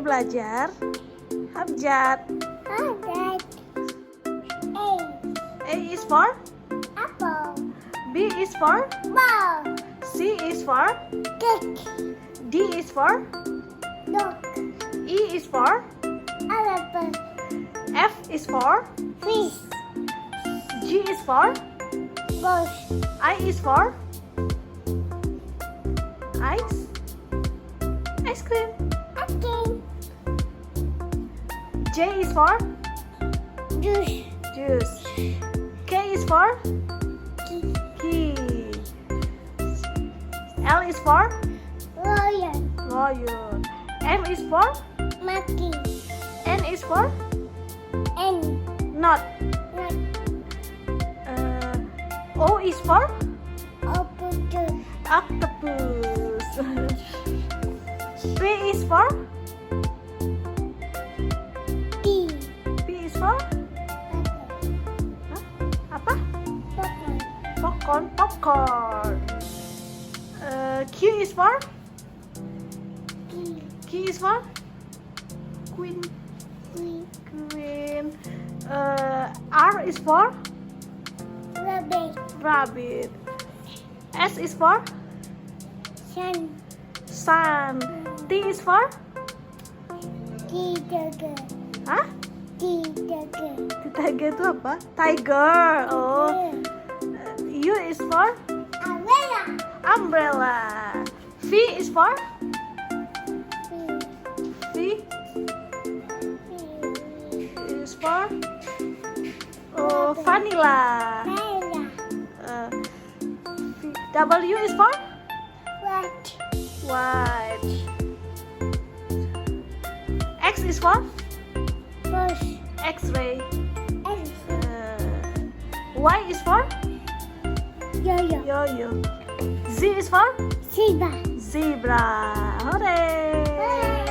belajar. Abjad. Alfabet. A. A is for Apple. B is for Ball. C is for Cake. D is for Dog. E is for Elephant. F is for Fish. G is for Bush. I is for ice cream. Okay. J is for Juice. juice. K is for Key. key. L is for Lion. lion. M is for Monkey. N is for N. not. Not. O is for Octopus. octopus. P is for T. P is for apa? Popcorn. Q is for Q is for queen. R is for rabbit. S is for sun. T is for hah? Tiger itu apa? Tiger. Oh. U is for umbrella. V is for V is for vanilla. W is for white. X is for X-ray. Y is for yo-yo. Z is for zebra. Hooray!